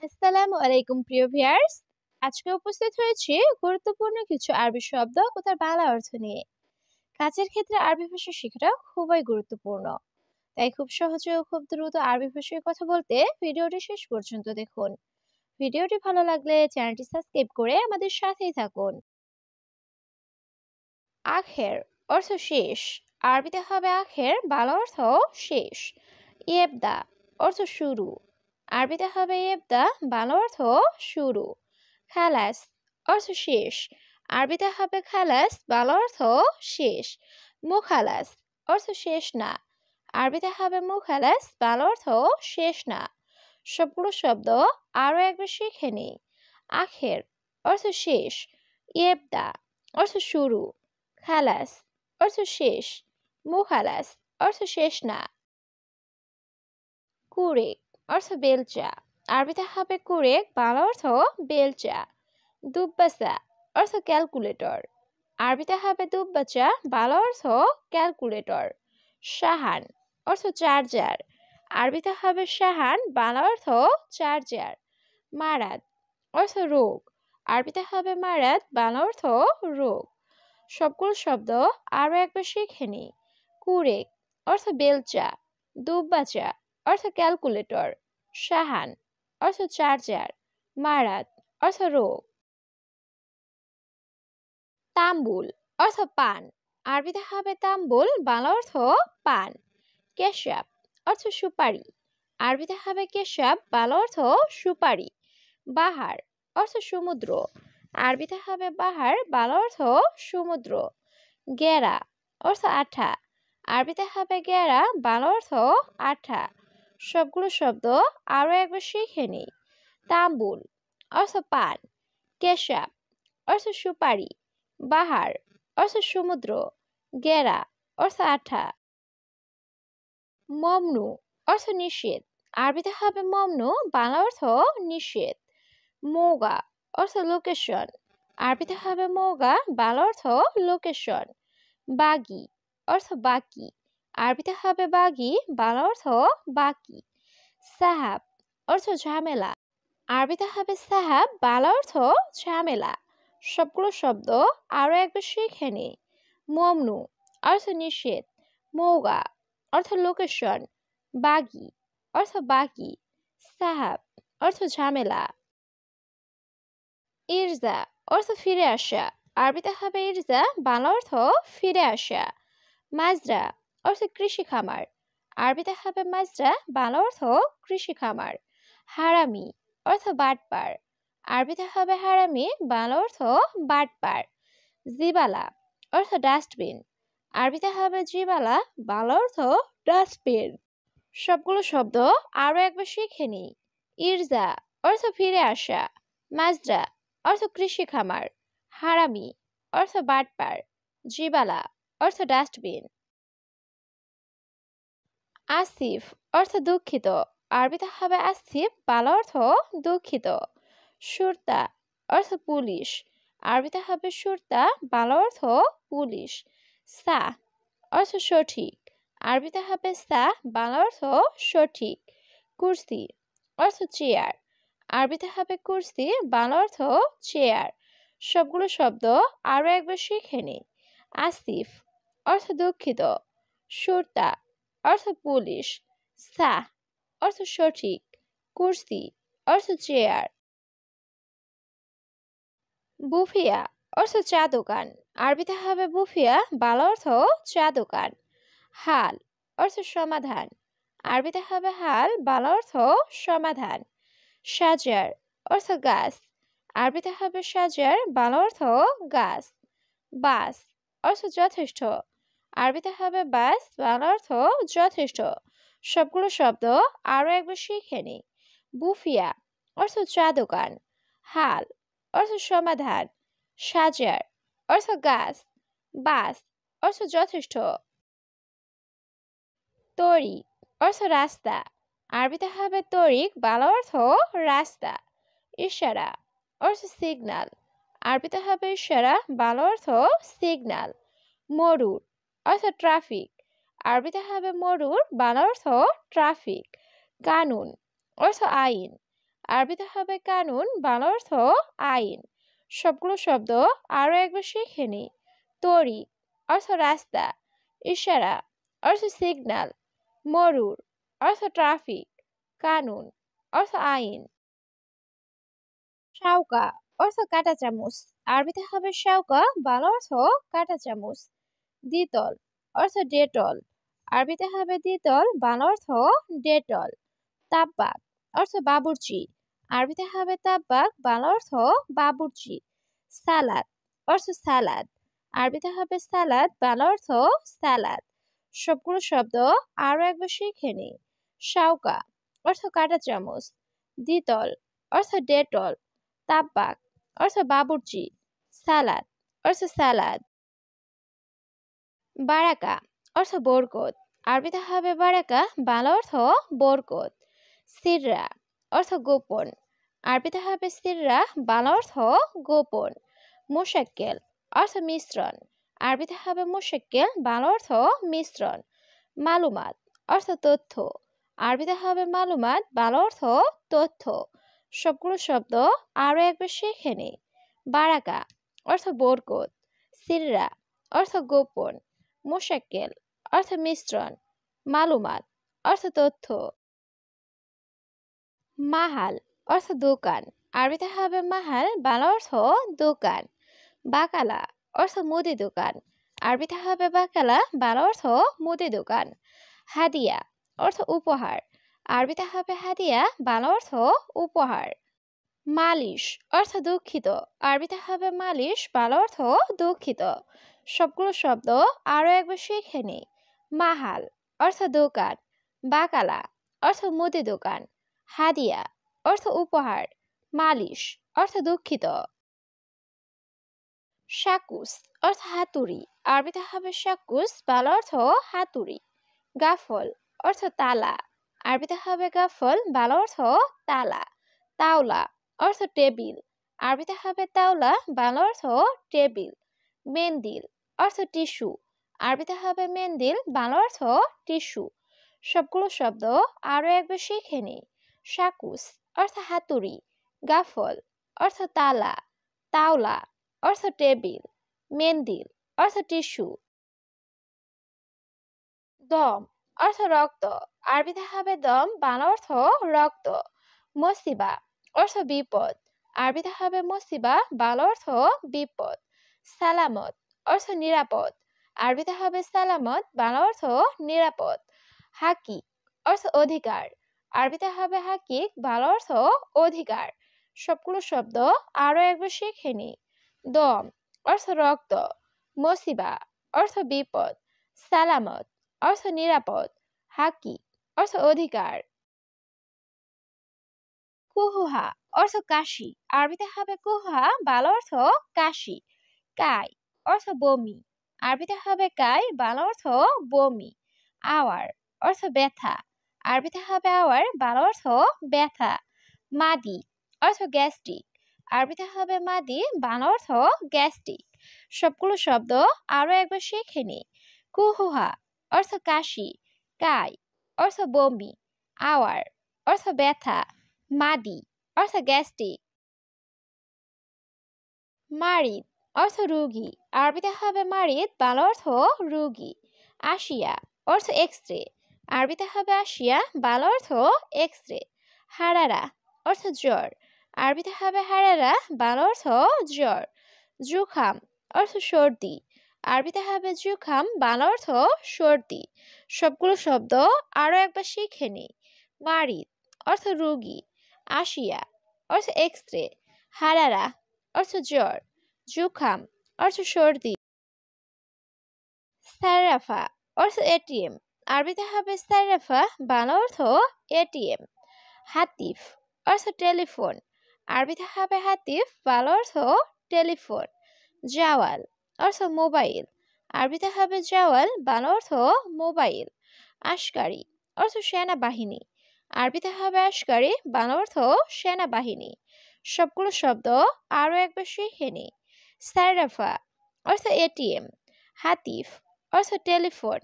আসসালামু আলাইকুম প্রিয় ভিউয়ার্স। আজকে উপস্থিত হয়েছি গুরুত্বপূর্ণ কিছু আরবি শব্দ ও তার বাংলা অর্থ নিয়ে। কাজের ক্ষেত্রে আরবি ভাষা শেখাটা খুবই গুরুত্বপূর্ণ। তাই খুব সহজে ও খুব দ্রুত আরবি ভাষায় কথা বলতে ভিডিওটি শেষ পর্যন্ত দেখুন। ভিডিওটি ভালো লাগলে চ্যানেলটি সাবস্ক্রাইব করে আমাদের সাথেই থাকুন। আখের অর্থ শেষ। আরবিতে হবে আখের, বাংলা অর্থ শেষ। ইয়েবদা অর্থ শুরু। আরবিতে হবে ইয়েবদা, বাংলা অর্থ শুরু। খালাস অর্থ শেষ। আরবিতে হবে খালাস, বাংলা অর্থ শেষ। মুখালাস অর্থ শেষ না। আরবিতে হবে মুখালাস, বাংলা অর্থ শেষ না। সবগুলো শব্দ আরো একবার শিখে নিই। আখের অর্থ শেষ। ইয়েবদা অর্থ শুরু। খালাস অর্থ শেষ। মুখালাস অর্থ শেষ না। কুরেক অর্থ বেলচা। আরবিতে হবে কুরেক, বাংলা অর্থ বেলচা। দুব্বাসা অর্থ ক্যালকুলেটর। আরবিতে হবে দুব্বাচা, বাংলা অর্থ ক্যালকুলেটর। সাহান অর্থ চার্জার। আরবিতে হবে সাহান, বাংলা অর্থ চার্জার। মারাদ অর্থ রোগ। আরবিতে হবে মারাদ, বাংলা অর্থ রোগ। সবগুলো শব্দ আরো একবার শিখে নিই। কুরেক অর্থ বেলচা। দুব্বাচা অর্থ ক্যালকুলেটর। সাহান অর্থ চার্জার। মারাদ অর্থ রোগ। তাম্বুল অর্থ পান। আরবিতে হবে তাম্বুল, বাংলা অর্থ পান। কেশাব অর্থ সুপারি। আরবিতে হবে কেশাব, বাংলা অর্থ সুপারি। বাহার অর্থ সমুদ্র। আরবিতে হবে বাহার, বাংলা অর্থ সমুদ্র। গেরা অর্থ আঠা। আরবিতে হবে গেরা, বাংলা অর্থ আঠা। সবগুলো শব্দ আরো একবার শিখে নিই। তাম্বুল অর্থ পান। কেশাব অর্থ সুপারি। বাহার অর্থ সমুদ্র। গেরা অর্থ আঠা। মমনু অর্থ নিষেধ। আরবিতে হবে মমনু, বাংলা অর্থ নিষেধ। মৌগা অর্থ লোকেশন। আরবিতে হবে মৌগা, বাংলা অর্থ লোকেশন। বাগি অর্থ বাকি। আরবিতে হবে বাগি, বাংলা অর্থ বাকি। সাহাব অর্থ ঝামেলা। আরবিতে হবে সাহাব, বাংলা অর্থ ঝামেলা। সবগুলো শব্দ আরো একবার শিখে নিই। মমনু অর্থ নিষেধ। মৌগা অর্থ লোকেশন। বাগি অর্থ বাকি। সাহাব অর্থ ঝামেলা। ইরজা অর্থ ফিরে আসা। আরবিতে হবে ইরজা, বাংলা অর্থ ফিরে আসা। মাজরা অর্থ কৃষি খামার। আরবিতে হবে মাজরা, বাংলা অর্থ কৃষি খামার। হারামি অর্থ বাটপার। আরবিতে হবে হারামি, বাংলা অর্থ বাটপার। জিবালা অর্থ ডাস্টবিন। আরবিতে হবে জিবালা, বাংলা অর্থ ডাস্টবিন। সবগুলো শব্দ আরো একবার শিখে নিই। ইরজা অর্থ ফিরে আসা। মাজরা অর্থ কৃষি খামার। হারামি অর্থ বাটপার। জিবালা অর্থ ডাস্টবিন। আসিফ অর্থ দুঃখিত। আরবিতে হবে আসিফ, বাংলা অর্থ দুঃখিত। সুরতা অর্থ পুলিশ। আরবিতে হবে সুরতা, বাংলা অর্থ পুলিশ। সা অর্থ সঠিক। আরবিতে হবে সা, বাংলা অর্থ সঠিক। কুরসি অর্থ চেয়ার। আরবিতে হবে কুরসি, বাংলা অর্থ চেয়ার। সবগুলো শব্দ আরো একবার শিখে নিই। আসিফ অর্থ দুঃখিত। সুরতা অর্থ পুলিশ। সা অর্থ সঠিক। কুরসি অর্থ চেয়ার। বুফিয়া অর্থ চা দোকান। আরবিতে হবে বুফিয়া, বাংলা অর্থ চা দোকান। হাল অর্থ সমাধান। আরবিতে হবে হাল, বাংলা অর্থ সমাধান। সাজার অর্থ গাছ। আরবিতে হবে সাজার, বাংলা অর্থ গাছ। বাস অর্থ যথেষ্ট। আরবিতে হবে বাস, বাংলা অর্থ যথেষ্ট। সবগুলো শব্দ আরো একবার শিখে নিই। বুফিয়া অর্থ চা দোকান। হাল অর্থ সমাধান। সাজার অর্থ গাছ। বাস অর্থ যথেষ্ট। তরিক অর্থ রাস্তা। আরবিতে হবে তরিক, বাংলা অর্থ রাস্তা। ইশারা অর্থ সিগন্যাল। আরবিতে হবে ইশারা, বাংলা অর্থ সিগন্যাল। মরুর অর্থ ট্রাফিক। আরবিতে হবে মরুর, বাংলা অর্থ ট্রাফিক। কানুন অর্থ আইন। আরবিতে হবে কানুন, বাংলা অর্থ আইন। সবগুলো শব্দ আরো একবার শিখে নিই। তরিক অর্থ রাস্তা, ইশারা অর্থ সিগন্যাল, মরুর অর্থ ট্রাফিক, কানুন অর্থ আইন। শাউকা অর্থ কাঁটা চামচ, আরবিতে হবে শাউকা, বাংলা অর্থ কাঁটা চামচ। দ্বিতল অর্থ ডেটল, আরবিতে হবে দ্বিতল, বাংলা অর্থ ডেটল। তাব্বাক অর্থ বাবুর্চি, আরবিতে হবে তাব্বাক, বাংলা অর্থ বাবুর্চি। সালাদ অর্থ সালাদ, আরবিতে হবে সালাদ, বাংলা অর্থ সালাদ। সবগুলো শব্দ আরো একবার শিখে নিই। শাউকা অর্থ কাঁটা চামচ, দ্বিতল অর্থ ডেটল, তাব্বাক অর্থ বাবুর্চি, সালাদ অর্থ সালাদ। বারাকা অর্থ বরকত, আরবিতে হবে বারাকা, বাংলা অর্থ বরকত। সিররা অর্থ গোপন, আরবিতে হবে সিররা, বাংলা অর্থ গোপন। মুশাক্কেল অর্থ মিশ্রণ, আরবিতে হবে মুশাক্কেল, বাংলা অর্থ মিশ্রণ। মালুমাত অর্থ তথ্য, আরবিতে হবে মালুমাত, বাংলা অর্থ তথ্য। সবগুলো শব্দ আরো একবার শিখে নিই। বারাকা অর্থ বরকত, সিররা অর্থ গোপন, মুশাক্কেল অর্থ মিশ্রণ, মালুমাত অর্থ তথ্য। মাহাল অর্থ দোকান, আরবিতে হবে মাহাল, বাংলা অর্থ দোকান। বাকালা অর্থ মুদি দোকান, আরবিতে হবে বাকালা, বাংলা অর্থ মুদি দোকান। হাদিয়া অর্থ উপহার, আরবিতে হবে হাদিয়া, বাংলা অর্থ উপহার। মালিশ অর্থ দুঃখিত, আরবিতে হবে মালিশ, বাংলা অর্থ দুঃখিত। সবগুলো শব্দ আরো একবার শিখে নিই। মাহাল অর্থ দোকান, বাকালা অর্থ মুদি দোকান, হাদিয়া অর্থ উপহার, মালিশ অর্থ দুঃখিত। শাকুস অর্থ হাতুড়ি, আরবিতে হবে শাকুস, বাংলা অর্থ হাতুড়ি। গাফল অর্থ তালা, আরবিতে হবে গাফল, বাংলা অর্থ তালা। তাওলা অর্থ টেবিল, আরবিতে হবে তাওলা, বাংলা অর্থ টেবিল। মেন্দিল অর্থ টিস্যু, আরবিতে হবে মেন্দিল, বাংলা অর্থ টিস্যু। সবগুলো শব্দ আরো একবার শিখে নিই। শাকুস অর্থ হাতুড়ি, গাফল অর্থ তালা, তাওলা অর্থ টেবিল, মেন্দিল অর্থ টিস্যু। দম অর্থ রক্ত, আরবিতে হবে দম, বাংলা অর্থ রক্ত। মসিবা অর্থ বিপদ, আরবিতে হবে মসিবা, বাংলা অর্থ বিপদ। সালামত অর্থ নিরাপদ, আরবিতে হবে সালামত, বাংলা অর্থ নিরাপদ। হাকি অর্থ অধিকার, আরবিতে হবে হাকিক, বাংলা অর্থ অধিকার। সবগুলো শব্দ আরো একবার শিখে নিই। দম অর্থ রক্ত, মসিবা অর্থ বিপদ, সালামত অর্থ নিরাপদ, হাকি অর্থ অধিকার। কুহুহা অর্থ কাশি, আরবিতে হবে কুহুহা, বাংলা অর্থ কাশি। কাই অর্থ বমি, আরবিতে হবে কাই, বাংলা অর্থ বমি। আওয়ার অর্থ ব্যথা, আরবিতে হবে আওয়ার, বাংলা অর্থ ব্যথা। মাদি অর্থ গ্যাস্ট্রিক, আরবিতে হবে মাদি, বাংলা অর্থ গ্যাস্ট্রিক। সবগুলো শব্দ আরো একবার শিখে নিই। কুহুহা অর্থ কাশি, কাই অর্থ বমি, আওয়ার অর্থ ব্যথা, মাদি অর্থ গ্যাস্ট্রিক। মারিদ অর্থ রোগী, আরবিতে হবে মারিদ, বাংলা অর্থ রোগী। আসিয়া অর্থ এক্স-রে, আরবিতে হবে আসিয়া, বাংলা অর্থ এক্স-রে। হারারা অর্থ জ্বর, আরবিতে হবে হারারা, বাংলা অর্থ জ্বর। জুখাম অর্থ সর্দি, আরবিতে হবে জুখাম, বাংলা অর্থ সর্দি। সবগুলো শব্দ আরো একবার শিখে নিই। মারিদ অর্থ রোগী, আসিয়া অর্থ এক্স-রে, হারারা অর্থ জ্বর, জুখাম অর্থ সর্দি। সারাফা অর্থ এটিএম, আরবিতে হবে সারাফা, বাংলা অর্থ এটিএম। হাতিফ অর্থ টেলিফোন, আরবিতে হবে হাতিফ, বাংলা অর্থ টেলিফোন। জাওয়াল অর্থ মোবাইল, আরবিতে হবে জাওয়াল, বাংলা অর্থ মোবাইল। আশকারি অর্থ সেনাবাহিনী, আরবিতে হবে আশকারি, বাংলা অর্থ সেনাবাহিনী। সবগুলো শব্দ আরো একবার শিখে নিই। সারাফা অর্থ এটিএম, হাতিফ অর্থ টেলিফোন,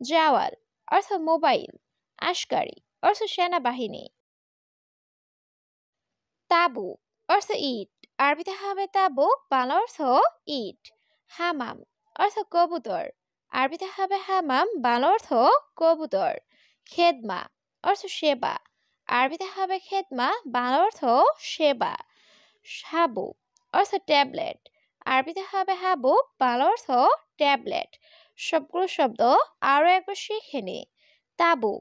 জাওয়াল অর্থ মোবাইল, আশকারি অর্থ সেনাবাহিনী। তাবু অর্থ ইট, আরবিতে হবে তাবুক, বাংলা অর্থ ইট। হামাম অর্থ কবুতর, আরবিতে হবে হামাম, বাংলা অর্থ কবুতর। খেদমা অর্থ সেবা, আরবিতে হবে খেদমা, বাংলা অর্থ সেবা। হাবু অর্থ ট্যাবলেট, আরবিতে হবে হাবুব, বাংলা অর্থ ট্যাবলেট। সবগুলো শব্দ আরো একবার শিখে নি। তাবু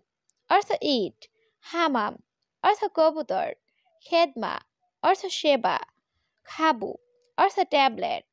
অর্থ ইট, হামাম অর্থ কবুতর, খেদমা অর্থ সেবা, খাবু অর্থ ট্যাবলেট।